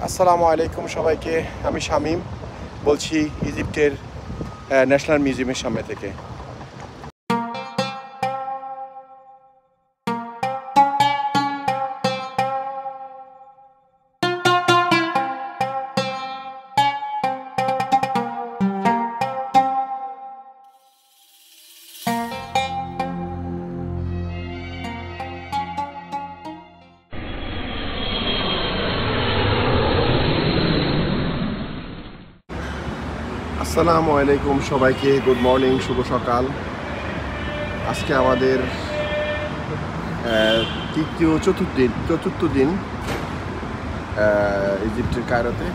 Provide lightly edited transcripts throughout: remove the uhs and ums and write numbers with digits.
আসসালামু আলাইকুম সবাইকে। আমি শামীম বলছি ইজিপ্টের ন্যাশনাল মিউজিয়ামের সামনে থেকে। আসসালামু আলাইকুম সবাইকে, গুড মর্নিং, শুভ সকাল। আজকে আমাদের চতুর্থ দিন ইজিপ্টের কায়রোতে।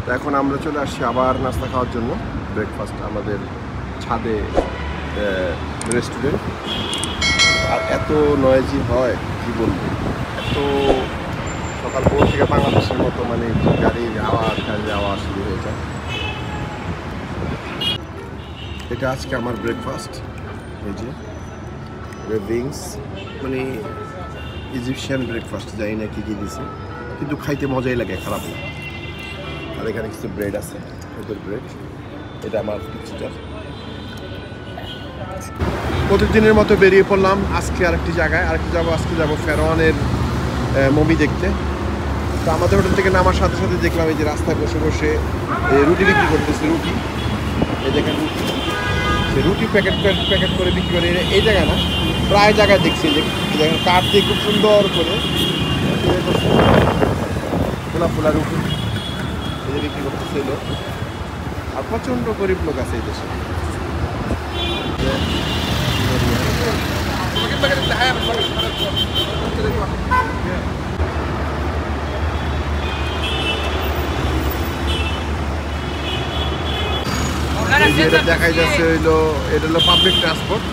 তো এখন আমরা চলে আসছি আবার নাস্তা খাওয়ার জন্য, ব্রেকফাস্ট আমাদের ছাদে রেস্টুরেন্ট। আর এত নয়েজি হয় কি বলবো, এত সকাল ভোর থেকে বাংলাদেশের মতো মানে গাড়ির আওয়াজ শুরু হয়ে যায়। এটা আজকে আমার ব্রেকফাস্ট, এই যে উইংস, মানে ইজিপশিয়ান ব্রেকফাস্ট, জানি না কী কী দিছে, কিন্তু খাইতে মজাই লাগে, খারাপ না। আর এখানে কিছু ব্রেড আছে, ওদের ব্রেড। এটা আমার পিকচার। প্রতিদিনের মতো বেরিয়ে পড়লাম আজকে আরেকটি জায়গায়, আজকে যাবো ফেরাউনের মমি দেখতে। তো আমাদের হোটেল থেকে নামার সাথে সাথে দেখলাম এই যে রাস্তায় বসে বসে রুটি বিক্রি করতেছে। রুটি, এই দেখেন রুটি প্যাকেট করে বিক্রি করে। এই জায়গায় না, প্রায় জায়গায় দেখছি যে দেখেন কাঠ দিয়ে খুব সুন্দর করে ফোলা রুটি বিক্রি করতেছে লোক। আর প্রচণ্ড গরিব লোক আছে এই দেশে। যেটা দেখাই যাচ্ছে এটা হলো পাবলিক ট্রান্সপোর্ট,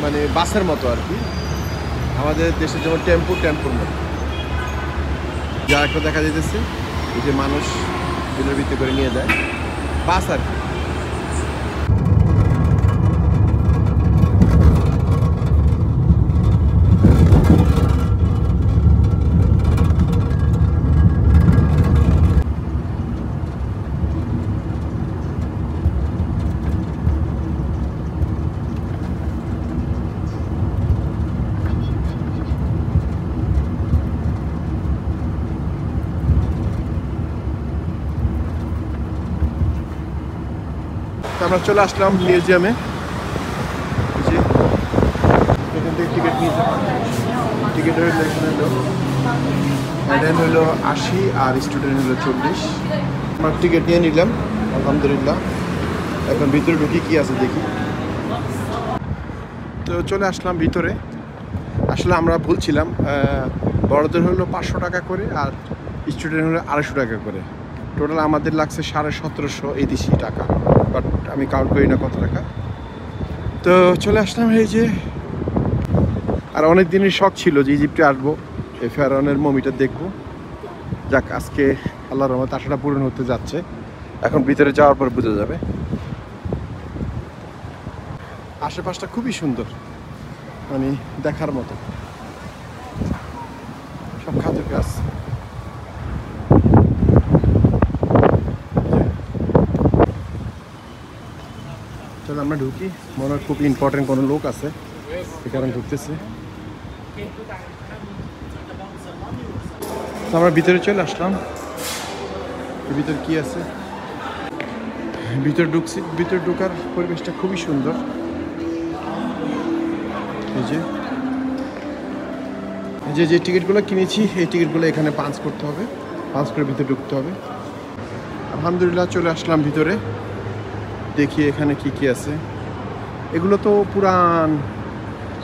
মানে বাসের মতো আর কি। আমাদের দেশে যেমন টেম্পুর মতো। যা একটা দেখা যাইতেছে এই যে মানুষ দিনের ভিত্তি করে নিয়ে যায়, বাস আর কি। আমরা চলে আসলাম মিউজিয়ামে। এখান থেকে টিকিট নিয়ে যাবো। টিকিট হলো 80 আর স্টুডেন্ট হলো 40। আমার টিকিট নিয়ে নিলাম আলহামদুলিল্লাহ। এখন ভিতরে ঢুকি কি আছে দেখি। তো চলে আসলাম ভিতরে। আসলে আমরা ভুলছিলাম, বড়দের হলো 500 টাকা করে আর স্টুডেন্ট হলো 250 টাকা করে। টোটাল আমাদের লাগছে 1750 এদেশি টাকা, বাট আমি কাউন্ট করি না কত টাকা। তো চলে আসলাম এই যে। আর অনেক দিনের শখ ছিল যে ইজিপ্টে আসবো, এই ফেরাউনের মমিটা দেখবো। যাক, আজকে আল্লাহর রহমতে আশাটা পূরণ হতে যাচ্ছে। এখন ভিতরে যাওয়ার পর বোঝা যাবে। আশেপাশটা খুবই সুন্দর, মানে দেখার মতো। সব খাদ্যের গাছ। চলো আমরা ঢুকি। মনে হয় খুব ইম্পর্টেন্ট কোনো লোক আছে, সে কারণে ঢুকতেছে। তো আমরা ভিতরে চলে আসলাম। ভিতরে কি আছে, ভিতরে ঢুকছি। ভিতরে ঢোকার পরিবেশটা খুবই সুন্দর। এই যে টিকিটগুলো কিনেছি, এই টিকিটগুলো এখানে পাঞ্চ করতে হবে, পাঞ্চ করে ভিতরে ঢুকতে হবে। আলহামদুলিল্লাহ চলে আসলাম ভিতরে। দেখি এখানে কি কি আছে। এগুলো তো পুরান,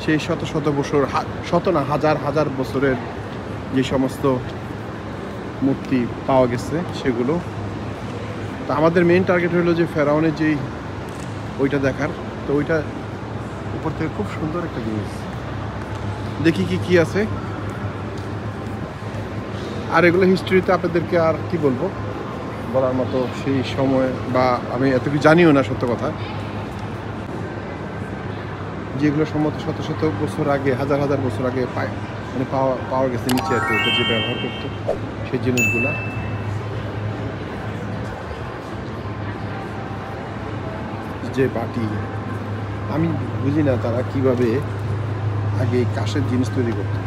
সেই শত বছর, শত না হাজার বছরের যে সমস্ত মূর্তি পাওয়া গেছে সেগুলো। তো আমাদের মেইন টার্গেট হলো যে ফেরাউনের যেই ওইটা দেখার। তো ওইটা উপর থেকে খুব সুন্দর একটা জিনিস। দেখি কি আছে। আর এগুলো হিস্ট্রিতে আপনাদেরকে আর কি বলবো, বলার মতো সেই সময়, বা আমি এত কিছু জানিও না সত্য কথা। যেগুলো সম্ভবত শত বছর আগে, হাজার বছর আগে মানে পাওয়া গেছে নিচে আর কি, ওটা যে ব্যবহার করতো সেই জিনিসগুলা। যে বাটি, আমি বুঝি না তারা কিভাবে আগে কাঠের জিনিস তৈরি করতো।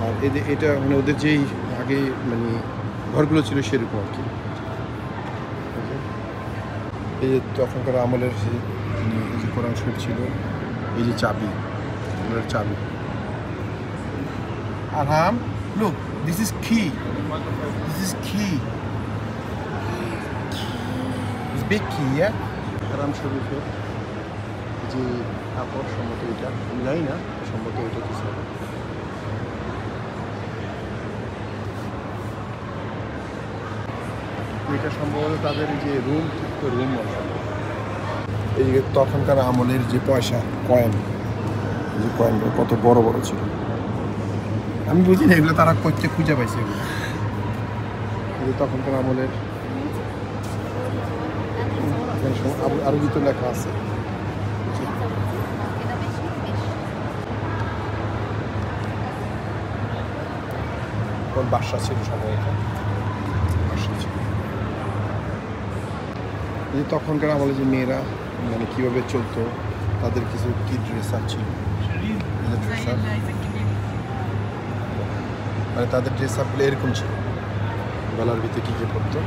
আর এদের এটা মানে ওদের যেই আগে মানে ঘরগুলো ছিল সেরকম আর কি। এই যে তখনকার আমলের এই যে কোরআন শরীফ ছিল, এই যে চাবি, চাবি। Arham, look, this is key. This is key. It's big key, yeah? কোরআন শরীফের যে কাপড় সম্ভবত এটা, আমি জানি না সম্ভবত এটা কিছু হবে। এটা সম্ভবত তাদের যে রুম, তো রুম এই যে তখনকার আমলের যে পয়সা কয়েন, যে কয়েনগুলো কত বড় বড় ছিল, আমি বুঝি না এগুলো তারা করতে খুঁজে পাইছে এগুলো। তখনকার আমলের আরো কিছু লেখা আছে। কোন বাসা ছিল সম্ভবত, বাসা ছিল। এই তখনকার আমলে যে মেয়েরা মানে কীভাবে চলতো, তাদের কিছু কি ড্রেস আপ ছিল, ড্রেস আপ মানে তাদের ড্রেস আপগুলো এরকম ছিল। গলার ভিতরে কী কী পড়তো,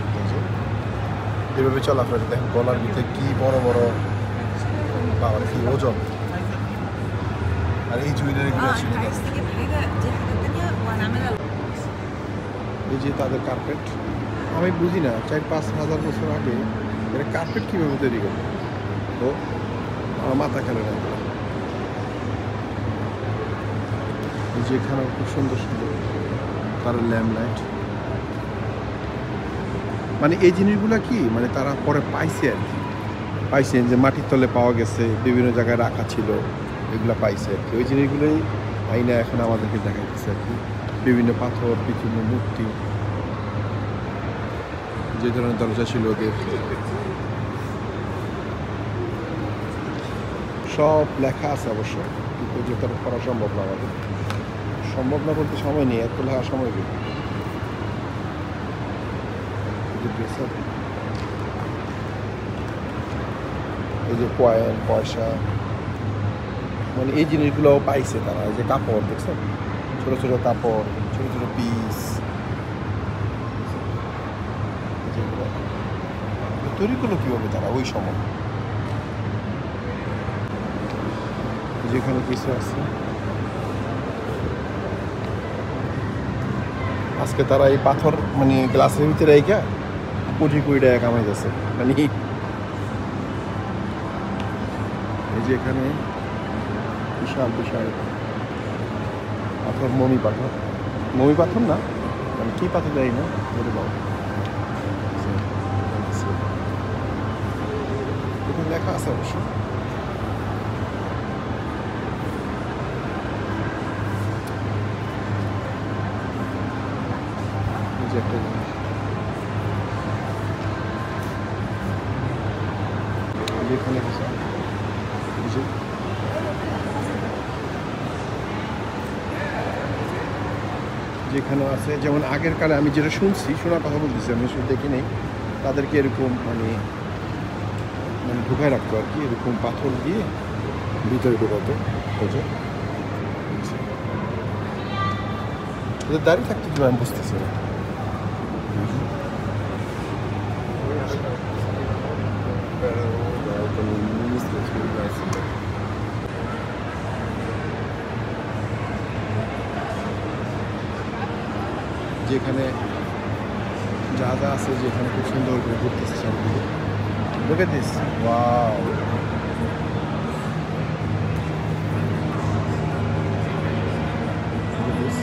এভাবে চলাফেরা। দেখেন গলার ভিতরে কী বড় বড় বাবার কি ওজন, আর এই জুয়েলারিগুলো ছিল। এই যে তাদের কার্পেট, আমি বুঝি না 4-5 হাজার বছর আগে এরা কার্পেট কীভাবে তৈরি করবে, তো আমার মাথা খেলে না। এই যে এখানে খুব সুন্দর সুন্দর তার ল্যাম্পলাইট, মানে এই জিনিসগুলো কি মানে তারা পরে পাইছে আর কি, পাইছেন যে মাটির তলে পাওয়া গেছে, বিভিন্ন জায়গায় রাখা ছিল, এগুলো পাইছে আর কি। ওই জিনিসগুলোই আইনা এখন আমাদেরকে দেখাইতেছে আর কি, বিভিন্ন পাথর, বিভিন্ন মূর্তি, যে ধরনের দরজা ছিল ওদের, সব লেখা আছে অবশ্য, কিন্তু যে তার পড়া সম্ভব না, আমাদের সম্ভব না বলতে সময় নেই, এত লেখা সময় নেই। এই যে কয়েন, পয়সা, মানে এই জিনিসগুলোও পাইছে তারা। এই যে কাপড় দেখছেন, ছোটো ছোটো কাপড়, ছোটো ছোটো পিস, যেগুলো তৈরি করলো কীভাবে তারা ওই সময়। যেখানে কিছু আছে আজকে তারা এই পাথর মানে গ্লাসের ভিতরে রেখে কোটি টাকা কামাই যাচ্ছে। মানে এই যে এখানে বিশাল বিশাল পাথর, মমি পাথর, মমি পাথর না মানে কী পাথর দেয় না বলে বাবু, এখানে লেখা আছে অবশ্য। একটা জিনিস যেখানে যেখানে আছে, যেমন আগের কালে আমি যেটা শুনছি, শোনার কথা বলতেছি, আমি শুধু দেখি নেই, তাদেরকে এরকম মানে মানে ঢুকায় রাখতো আর কি, এরকম পাথর দিয়ে ভিতরে ঢুকাতো। ওদের দাঁড়িয়ে থাকতে কি আমি বুঝতেছি না। যেখানে যা যা আছে, যেখানে খুব সুন্দর করে ঘুরতেছে চারদিকে। Look at this. Wow. Look at this.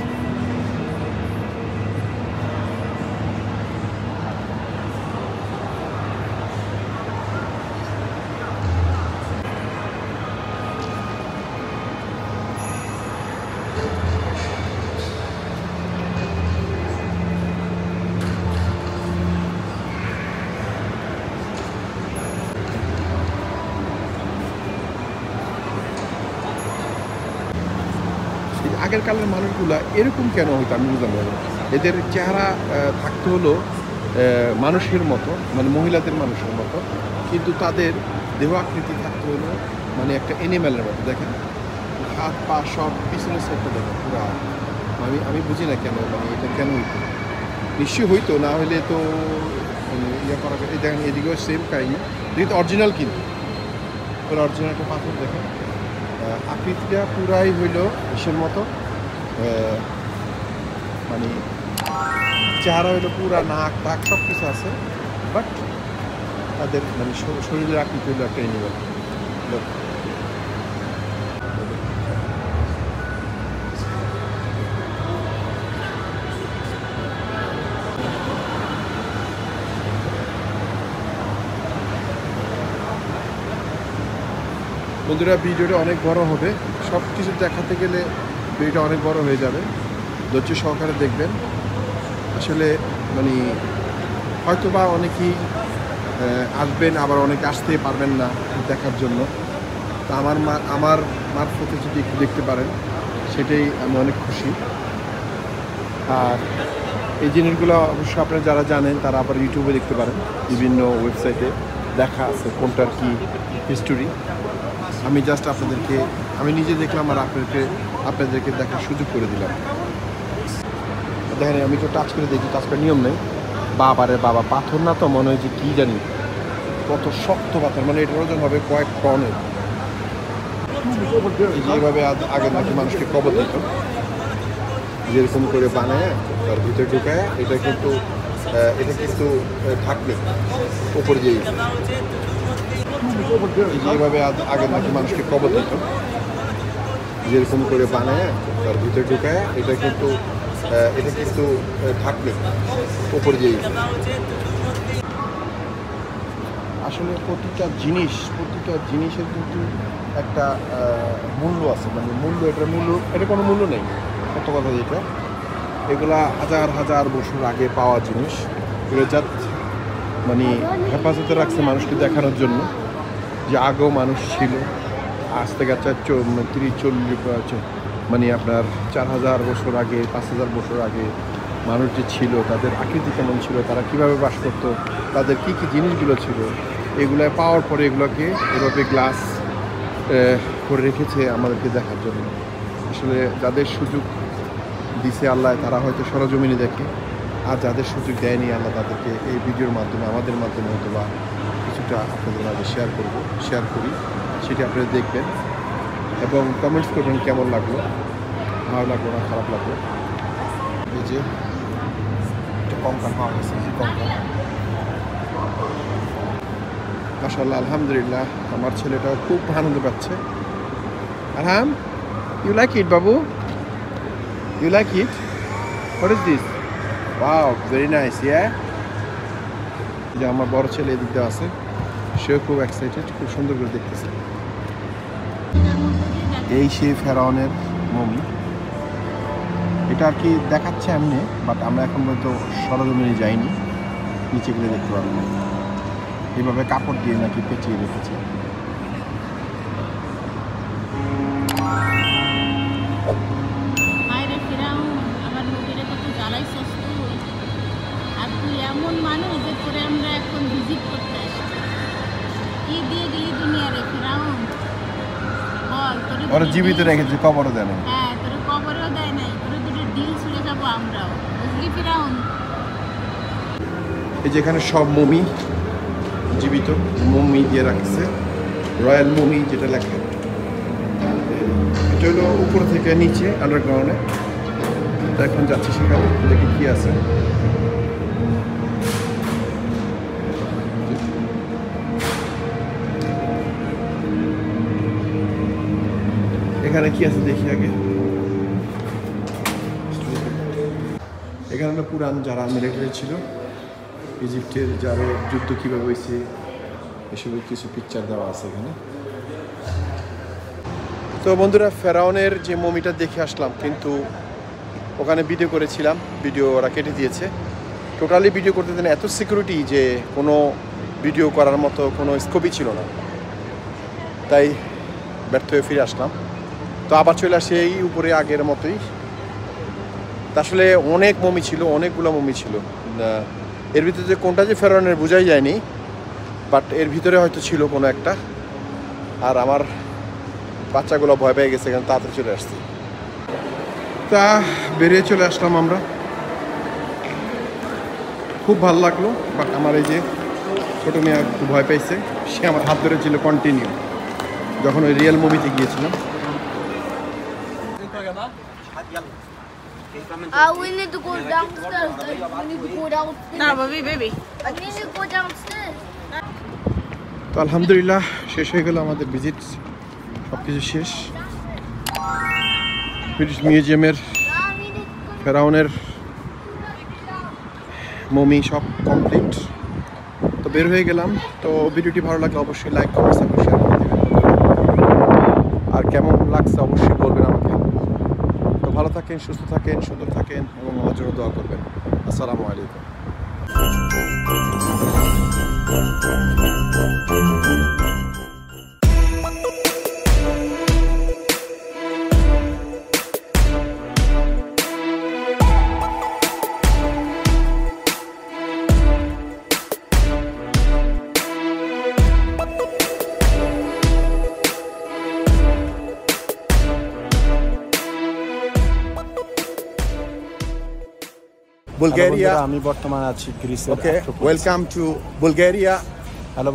আগের কালের মানুষগুলা এরকম কেন হইতো আমি বুঝলাম না। এদের চেহারা থাকতে হলো মানুষের মতো, মানে মহিলাদের মানুষের মতো, কিন্তু তাদের দেহ আকৃতি থাকতে হলো মানে একটা অ্যানিম্যালের মতো। দেখেন হাত পা সব পিছনের সাইডটা দেখেন পুরো। আমি বুঝি না কেন, মানে এটা কেন হইতো, নিশ্চয়ই হইতো, না হলে তো মানে ইয়ে করা। এই দেখেন এদিকেও সেম কাহিনি, কিন্তু অরিজিনাল, কিন্তু পুরো অরিজিনাল একটা পাথর দেখেন। আকৃতিটা পুরাই হইল ইসের মতো, মানে চেহারা হইলো পুরা, নাক টাক সব কিছু আছে, বাট তাদের মানে শরীরের আকৃতি হইলো একটা অ্যানিমেল। বন্ধুরা ভিডিওটা অনেক বড় হবে, সব কিছু দেখাতে গেলে ভিডিওটা অনেক বড় হয়ে যাবে, ধৈর্য সহকারে দেখবেন। আসলে মানে হয়তো বা অনেকেই আসবেন, আবার অনেকে আসতে পারবেন না দেখার জন্য। তো আমার মারফতে যদি একটু দেখতে পারেন সেটাই আমি অনেক খুশি। আর এই জিনিসগুলো অবশ্যই আপনারা যারা জানেন তারা আবার ইউটিউবে দেখতে পারেন, বিভিন্ন ওয়েবসাইটে দেখা আছে কোনটার কি হিস্টোরি। আমি জাস্ট আপনাদেরকে, আমি নিজে দেখলাম আর আপনাদেরকে দেখার সুযোগ করে দিলাম। দেখেন আমি তো টাচ করে দেখি, টাচ করার নিয়ম নেই। বাবারে বাবা, পাথর না তো মনে হয় যে কী জানি কত শক্ত পাথর, মানে এটার ওজন হবে কয়েক টনের। যেভাবে আগে নাকি মানুষকে কবর দিত, যেরকম করে বানায় তার ভিতরে ঢুকায়, এটা কিন্তু থাকবে উপর দিয়ে, যেভাবে আগে নাকি মানুষকে কবর দিত, যেরকম করে বানায় তার ভিতরে ঢুকায়, এটা কিন্তু থাকবে উপর দিয়ে। আসলে প্রতিটা জিনিসের কিন্তু একটা মূল্য আছে, মানে এটা কোনো মূল্য নেই, কত কথা যেটা। এগুলা হাজার হাজার বছর আগে পাওয়া জিনিস, এগুলো যা মানে হেফাজতে রাখছে মানুষকে দেখানোর জন্য যে আগেও মানুষ ছিল। আজ থেকে 30-40 মানে আপনার 4000 বছর আগে, 5000 বছর আগে মানুষ যে ছিল, তাদের আকৃতি কেমন ছিল, তারা কিভাবে বাস করতো, তাদের কি কি জিনিসগুলো ছিল, এগুলো পাওয়ার পরে এগুলোকে এভাবে গ্লাস করে রেখেছে আমাদেরকে দেখার জন্য। আসলে যাদের সুযোগ দিছে আল্লাহ, তারা হয়তো সরজমিনে দেখে, আর যাদের সুযোগ দেয়নি আল্লাহ, তাদেরকে এই ভিডিওর মাধ্যমে, আমাদের মাধ্যমে হয়তো বা কিছুটা আপনাদের মাঝে শেয়ার করি, সেটি আপনারা দেখবেন এবং কমেন্টস করবেন কেমন লাগলো, ভালো লাগলো না খারাপ লাগলো। এই যে একটা কঙ্কাল পাওয়া গেছে, কঙ্কাল। মাশাআল্লাহ, আলহামদুলিল্লাহ, আমার ছেলেটাও খুব আনন্দ পাচ্ছে। আরহাম, ইউ লাইক ইট বাবু? You like it? What is this? Wow, very nice, yeah. যে আমার বড় ছেলে এদিক দিয়ে আছে, সেও খুব এক্সাইটেড, খুব সুন্দর করে দেখতেছে। এই সেই ফেরাউনের মমি, এটা আর কি দেখাচ্ছে এমনি, বাট আমরা এখন হয়তো সরজমিনে যাইনি, নিচে গেলে দেখতে পারবো না। এইভাবে কাপড় দিয়ে নাকি পেঁচিয়ে রেখেছে। এমন মানুষ যে করে আমরা এখন ভিজিট করতে আসছি, কি দিয়ে গেলি দুনিয়ারে ফেরাউন? বল, ওরা জীবিত রেখেছে, কবরও দেয় না। হ্যাঁ, তোর কবরও দেয় নাই, তোর দুটো ডিল ছুড়ে যাবো আমরাও, বুঝলি ফেরাউন? এই যেখানে সব মমি জীবিত, মমি দিয়ে রাখছে, রয়্যাল মমি যেটা লেখা। এটা হলো উপর থেকে নিচে আন্ডারগ্রাউন্ডে। এখন যাচ্ছি সেখানে, দেখি কি আছে। এখানে কি আছে দেখি আগে। এখানে হলো পুরান যারা মিলিটারি ছিল, ইজিপ্টের যারা যুদ্ধ কীভাবে হয়েছে এসবের কিছু পিকচার দেওয়া আছে এখানে। তো বন্ধুরা, ফেরাউনের যে মমিটা দেখে আসলাম, কিন্তু ওখানে ভিডিও করেছিলাম, ভিডিও ওরা কেটে দিয়েছে। টোটালি ভিডিও করতে দেন, এত সিকিউরিটি যে কোনো ভিডিও করার মতো কোনো স্কোপই ছিল না, তাই ব্যর্থ হয়ে ফিরে আসলাম। তো আবার চলে আসে এই উপরে আগের মতোই। তা আসলে অনেক মমি ছিল, অনেকগুলো মমি ছিল। এর ভিতরে যে কোনটা যে ফেরাউনের বোঝাই যায়নি, বাট এর ভিতরে হয়তো ছিল কোনো একটা। আর আমার বাচ্চাগুলো ভয় পেয়ে গেছে, এখানে তাড়াতাড়ি চলে আসছি। তা বেরিয়ে চলে আসলাম আমরা। খুব ভালো লাগলো, বাট আমার এই যে ছোটো মেয়ে একটু ভয় পেয়েছে, সে আমার হাত ধরেছিল কন্টিনিউ যখন ওই রিয়েল মুভিতে গিয়েছিলাম। We need to go downstairs. We need to go downstairs. না baby. We need to go downstairs. তো আলহামদুলিল্লাহ শেষ হয়ে গেল আমাদের ভিজিট, সব কিছু শেষ। ব্রিটিশ মিউজিয়ামের ফেরাউনের মমি সব কমপ্লিট। তো বের হয়ে গেলাম। তো ভিডিওটি ভালো লাগলে অবশ্যই লাইক কমেন্ট সাবস্ক্রাইব শেয়ার করে দেবেন, আর কেমন লাগছে অবশ্যই বলবেন আমাকে। তো ভালো থাকেন, সুস্থ থাকেন, সুন্দর থাকেন এবং আমার জন্য দোয়া করবেন। আসসালামু আলাইকুম। Bulgaria. আমি বর্তমানে আছি গ্রিসের। Okay, welcome to Bulgaria. Hello